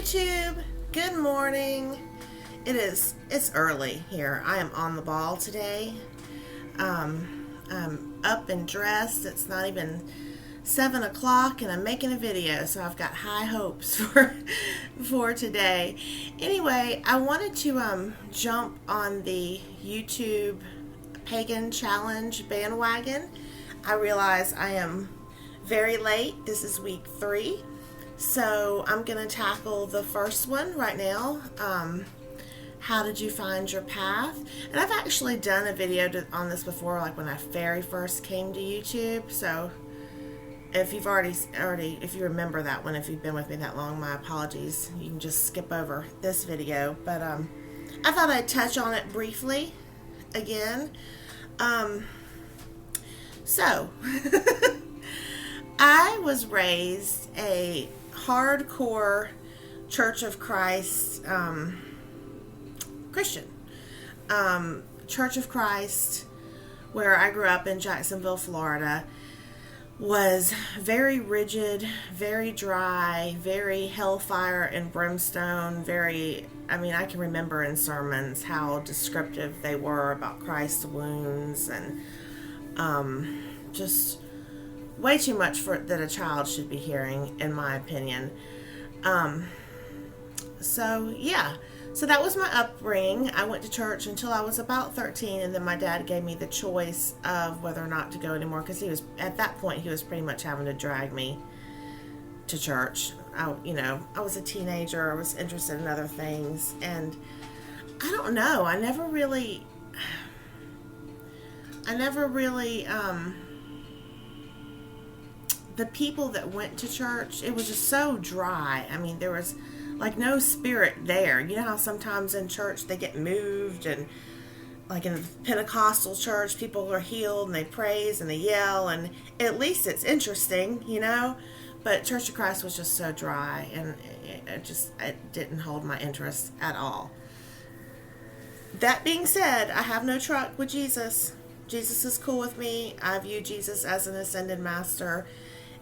YouTube, good morning. It's early here. I am on the ball today. I'm up and dressed. It's not even 7 o'clock and I'm making a video, so I've got high hopes for today. Anyway, I wanted to jump on the YouTube Pagan challenge bandwagon. I realize I am very late. This is week 3. So I'm going to tackle the first one right now. How did you find your path? And I've actually done a video on this before, like when I very first came to YouTube. So if you've already, if you remember that one, if you've been with me that long, my apologies. You can just skip over this video. But I thought I'd touch on it briefly again. So I was raised a hardcore Church of Christ Christian. Church of Christ, where I grew up in Jacksonville, Florida, was very rigid, very dry, very hellfire and brimstone, I can remember in sermons how descriptive they were about Christ's wounds and just way too much that a child should be hearing, in my opinion. So that was my upbringing. I went to church until I was about 13, and then my dad gave me the choice of whether or not to go anymore, because at that point he was pretty much having to drag me to church. I was a teenager. I was interested in other things, and I don't know. I never really the people that went to church, it was just so dry. I mean, there was like no spirit there. You know how sometimes in church they get moved, and like in the Pentecostal church, people are healed and they praise and they yell, and at least it's interesting, But Church of Christ was just so dry, and it didn't hold my interest at all. That being said, I have no truck with Jesus. Jesus is cool with me. I view Jesus as an ascended master,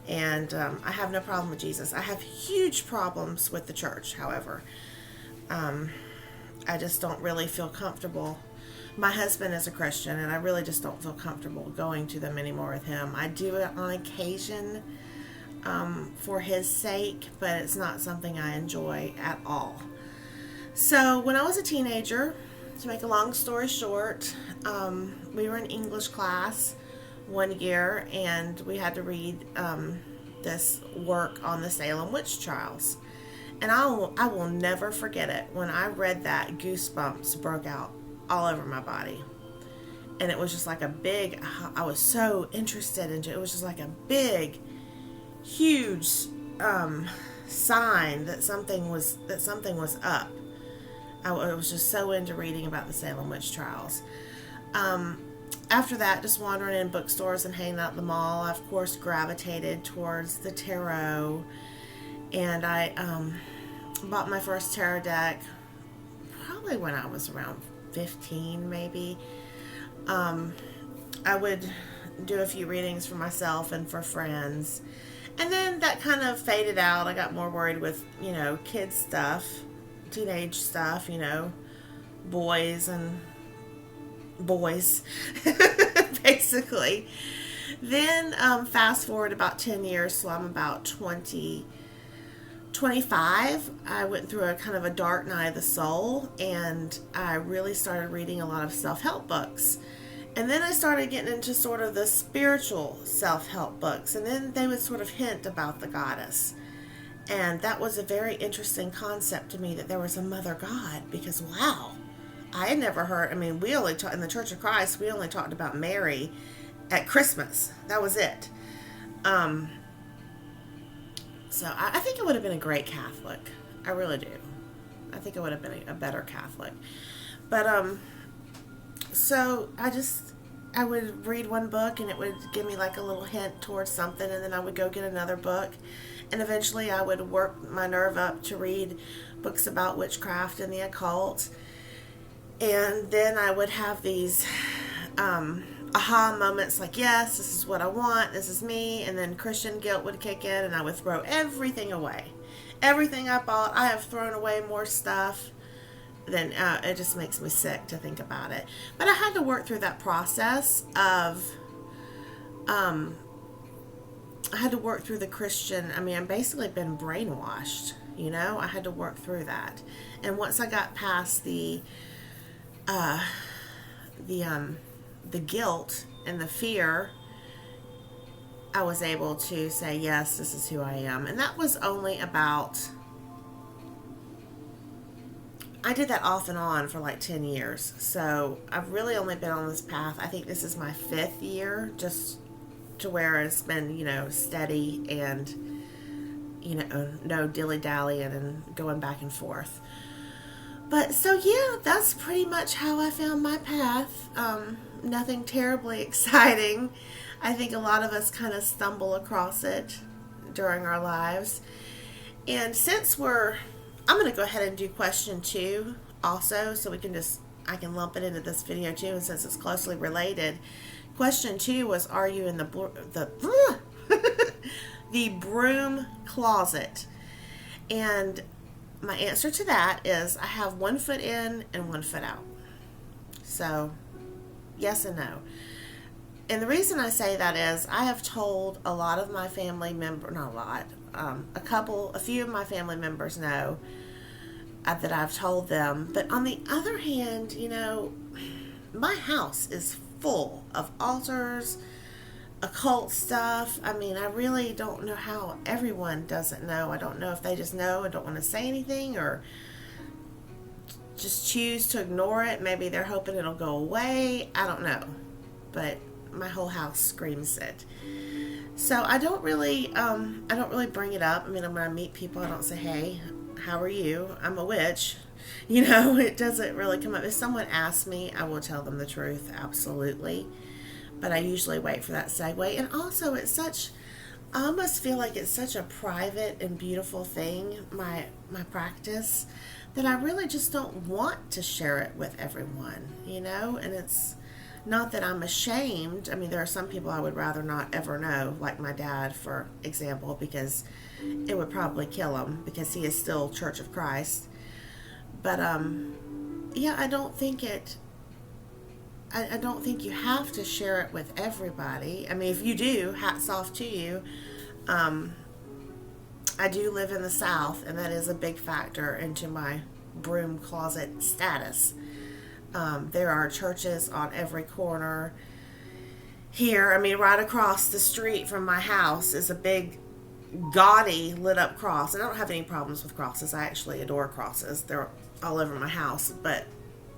and I have no problem with Jesus. I have huge problems with the church, however. I just don't really feel comfortable. My husband is a Christian, and I really just don't feel comfortable going to them anymore with him. I do it on occasion for his sake, but it's not something I enjoy at all. So when I was a teenager, to make a long story short, we were in English class one year, and we had to read this work on the Salem witch trials. And I will never forget it. When I read that, goosebumps broke out all over my body. And it was just like I was so interested into it. It was just like a big, huge sign that something was up. I was just so into reading about the Salem witch trials. After that, just wandering in bookstores and hanging out at the mall, I, of course, gravitated towards the tarot. And I bought my first tarot deck probably when I was around 15, maybe. I would do a few readings for myself and for friends. And then that kind of faded out. I got more worried with, kids stuff. Teenage stuff, boys basically. Then fast forward about 10 years, so I'm about 25. I went through a kind of a dark night of the soul, and I really started reading a lot of self-help books. And then I started getting into sort of the spiritual self-help books, and then they would sort of hint about the goddess. And that was a very interesting concept to me, that there was a mother God, because wow, I had never heard, we only taught in the Church of Christ, we only talked about Mary at Christmas. That was it. So I think I would have been a great Catholic. I really do. I think I would have been a better Catholic. But, so I would read one book, and it would give me like a little hint towards something, and then I would go get another book. And eventually I would work my nerve up to read books about witchcraft and the occult. And then I would have these aha moments like, yes, this is what I want, this is me. And then Christian guilt would kick in, and I would throw everything away. Everything I bought, I have thrown away more stuff than it just makes me sick to think about it. But I had to work through that process of, I had to work through the Christian. I mean, I've basically been brainwashed. You know, I had to work through that. And once I got past the guilt and the fear, I was able to say, yes, this is who I am. And that was only about, I did that off and on for like 10 years. So I've really only been on this path. I think this is my 5th year, just to where it's been, you know, steady and, you know, no dilly-dallying and going back and forth. But so yeah, that's pretty much how I found my path. Nothing terribly exciting. I think a lot of us kind of stumble across it during our lives. And since I'm going to go ahead and do question 2 also, so I can lump it into this video too, and since it's closely related. Question 2 was, are you in the broom closet? And my answer to that is I have 1 foot in and 1 foot out. So yes and no. And the reason I say that is I have told a lot of my family members, not a lot, a few of my family members know that I've told them. But on the other hand, you know, my house is full of altars, occult stuff. I mean, I really don't know how everyone doesn't know. I don't know if they just know and don't want to say anything, or just choose to ignore it. Maybe they're hoping it'll go away. I don't know. But my whole house screams it. So I don't really bring it up. I mean, when I meet people, I don't say, hey, how are you? I'm a witch. You know, it doesn't really come up. If someone asks me, I will tell them the truth, absolutely. But I usually wait for that segue. And also, I almost feel like it's such a private and beautiful thing, my practice, that I really just don't want to share it with everyone, you know? And it's not that I'm ashamed. I mean, there are some people I would rather not ever know, like my dad, for example, because it would probably kill him, because he is still Church of Christ. But, yeah, I don't think you have to share it with everybody. I mean, if you do, hats off to you. I do live in the South, and that is a big factor into my broom closet status. There are churches on every corner here. I mean, right across the street from my house is a big, gaudy, lit up cross. And I don't have any problems with crosses. I actually adore crosses. They're all over my house. But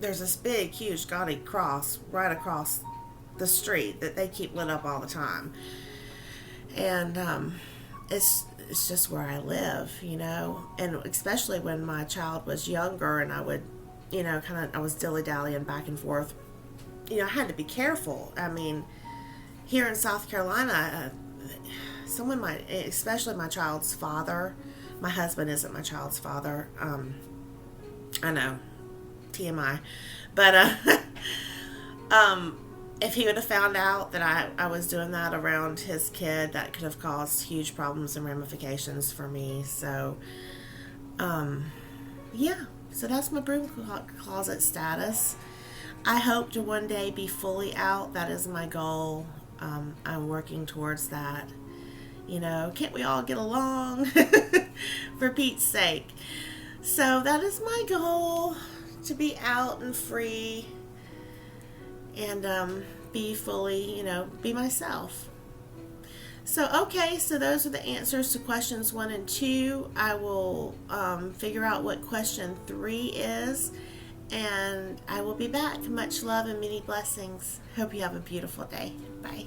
there's this big, huge, gaudy cross right across the street that they keep lit up all the time. And it's just where I live, you know. And especially when my child was younger and I would, you know, I was dilly-dallying back and forth. You know, I had to be careful. I mean, here in South Carolina, someone might, especially my child's father, my husband isn't my child's father. I know, TMI. But if he would have found out that I was doing that around his kid, that could have caused huge problems and ramifications for me. So, yeah. So that's my broom closet status. I hope to one day be fully out. That is my goal. I'm working towards that. You know, can't we all get along? For Pete's sake. So that is my goal, to be out and free and be fully, you know, be myself. So, okay, so those are the answers to questions 1 and 2. I will figure out what question 3 is, and I will be back. Much love and many blessings. Hope you have a beautiful day. Bye.